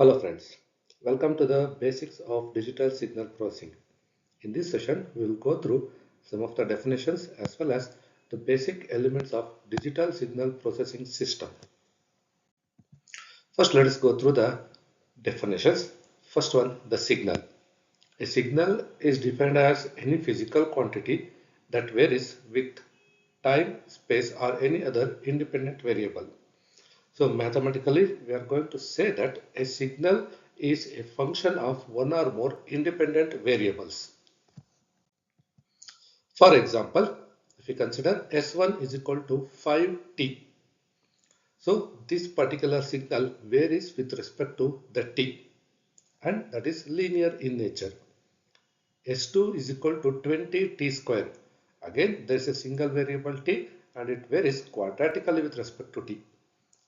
Hello friends, welcome to the basics of digital signal processing. In this session, we will go through some of the definitions as well as the basic elements of digital signal processing system. First, let us go through the definitions. First one, the signal. A signal is defined as any physical quantity that varies with time, space or any other independent variable. So mathematically, we are going to say that a signal is a function of one or more independent variables. For example, if we consider S1 is equal to 5t. So this particular signal varies with respect to the t, and that is linear in nature. S2 is equal to 20t square. Again, there is a single variable t and it varies quadratically with respect to t.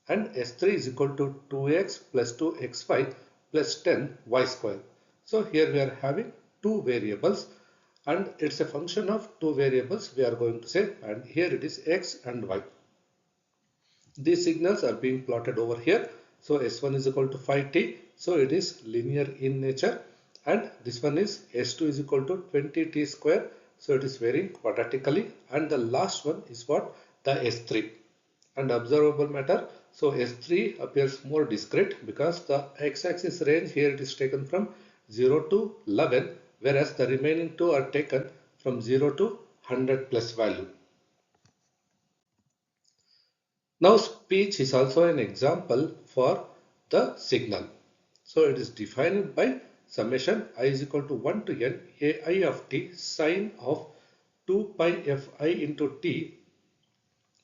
And S3 is equal to 2x plus 2xy plus 10y square. So here we are having two variables and it's a function of two variables we are going to say, and here it is x and y. These signals are being plotted over here. So S1 is equal to 5t, so it is linear in nature, and this one is S2 is equal to 20t square, so it is varying quadratically, and the last one is what? The S3. And observable matter, so S3 appears more discrete because the x-axis range here it is taken from 0 to 11, whereas the remaining two are taken from 0 to 100 plus value. Now speech is also an example for the signal. So it is defined by summation I is equal to 1 to n ai of t sine of 2 pi fi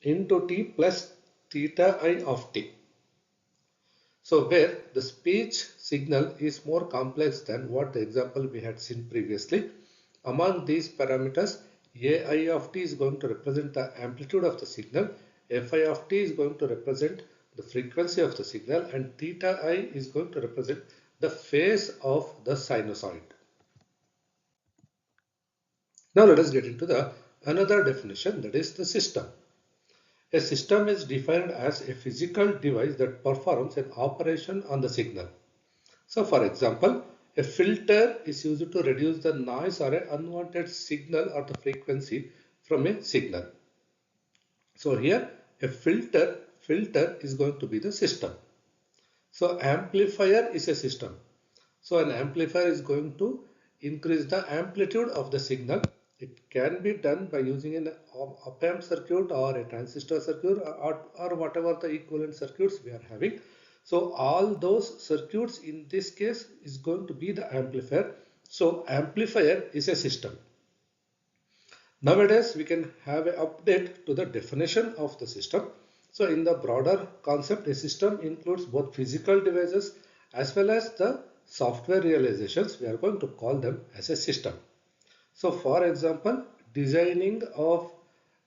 into t plus theta I of t. So where the speech signal is more complex than what the example we had seen previously. Among these parameters, ai of t is going to represent the amplitude of the signal, fi of t is going to represent the frequency of the signal, and theta I is going to represent the phase of the sinusoid. Now let us get into the another definition, that is the system. A system is defined as a physical device that performs an operation on the signal. So for example, a filter is used to reduce the noise or an unwanted signal or the frequency from a signal. So here a filter is going to be the system. So amplifier is a system. So an amplifier is going to increase the amplitude of the signal. It can be done by using an op-amp circuit or a transistor circuit or whatever the equivalent circuits we are having. So all those circuits in this case is going to be the amplifier. So amplifier is a system. Nowadays we can have an update to the definition of the system. So in the broader concept, a system includes both physical devices as well as the software realizations. We are going to call them as a system. So for example, designing of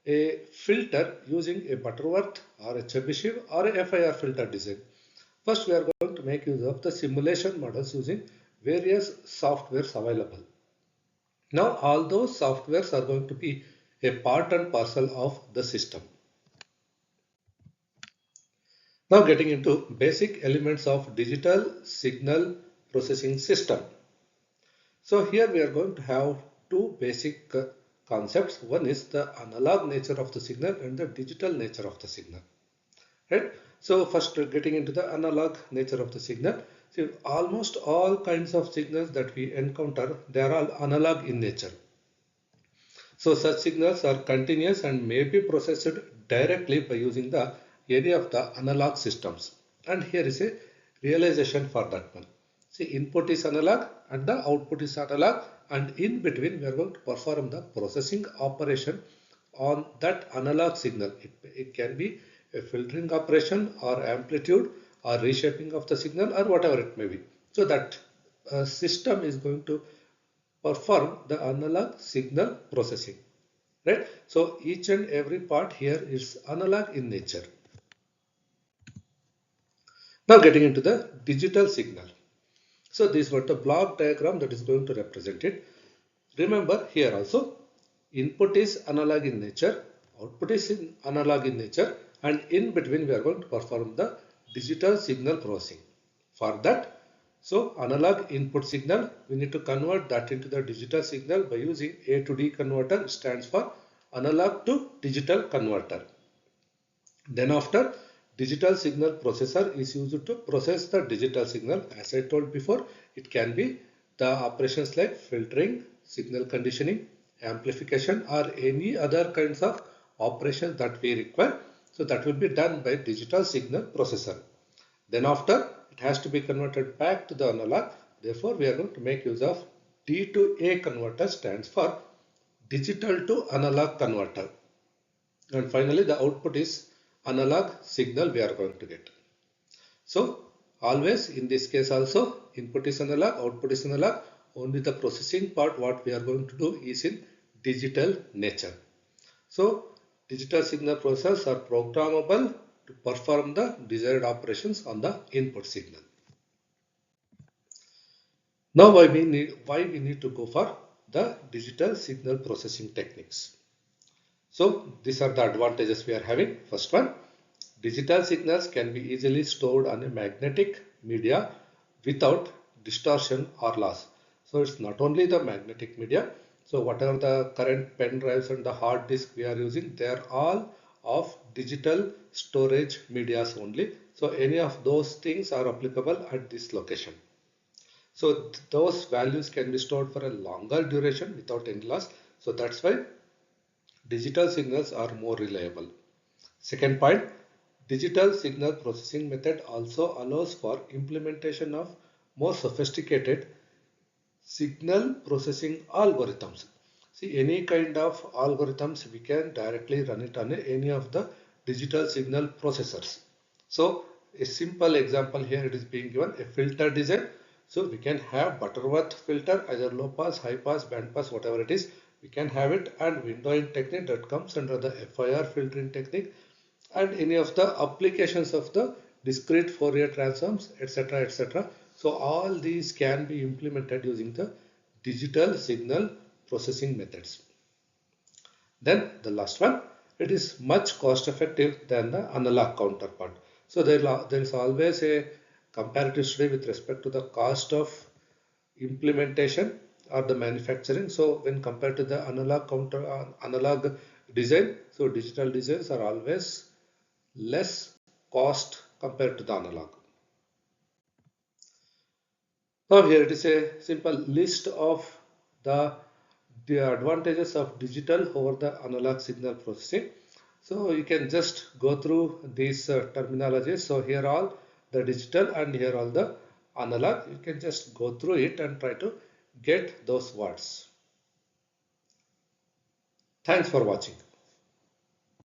a filter using a Butterworth or a Chebyshev or a FIR filter design. First, we are going to make use of the simulation models using various softwares available. Now, all those softwares are going to be a part and parcel of the system. Now, getting into basic elements of digital signal processing system. So here we are going to have two basic concepts. One is the analog nature of the signal and the digital nature of the signal. Right? So first getting into the analog nature of the signal. See, almost all kinds of signals that we encounter, they are all analog in nature. So such signals are continuous and may be processed directly by using the any of the analog systems. And here is a realization for that one. See, input is analog and the output is analog, and in between we are going to perform the processing operation on that analog signal. It can be a filtering operation or amplitude or reshaping of the signal or whatever it may be. So that system is going to perform the analog signal processing. Right? So each and every part here is analog in nature. Now getting into the digital signal. So this was the block diagram that is going to represent it. Remember here also input is analog in nature, output is analog in nature, and in between we are going to perform the digital signal processing. For that So analog input signal, we need to convert that into the digital signal by using A to D converter, stands for analog to digital converter. Then after, digital signal processor is used to process the digital signal. As I told before, it can be the operations like filtering, signal conditioning, amplification, or any other kinds of operations that we require. So that will be done by digital signal processor. Then after, it has to be converted back to the analog. Therefore, we are going to make use of D to A converter, stands for digital to analog converter. And finally, the output is analog signal we are going to get. So always in this case also, input is analog, output is analog. Only the processing part what we are going to do is in digital nature. So digital signal processors are programmable to perform the desired operations on the input signal. Now why we need to go for the digital signal processing techniques. So these are the advantages we are having. First one, digital signals can be easily stored on a magnetic media without distortion or loss. So it's not only the magnetic media. So whatever the current pen drives and the hard disk we are using, they are all of digital storage medias only. So any of those things are applicable at this location. So those values can be stored for a longer duration without any loss. So that's why digital signals are more reliable. Second point, digital signal processing method also allows for implementation of more sophisticated signal processing algorithms. See, any kind of algorithms we can directly run it on any of the digital signal processors. So a simple example here it is being given, a filter design. So we can have Butterworth filter, either low pass, high pass, band pass, whatever it is. We can have it, and windowing technique that comes under the FIR filtering technique, and any of the applications of the discrete Fourier transforms, etc., etc. So all these can be implemented using the digital signal processing methods. Then the last one, it is much cost effective than the analog counterpart. So there is always a comparative study with respect to the cost of implementation or the manufacturing. So when compared to the analog design, so digital designs are always less cost compared to the analog. Now here it is a simple list of the, advantages of digital over the analog signal processing. So you can just go through these terminologies. So here all the digital and here all the analog. You can just go through it and try to get those words. Thanks for watching.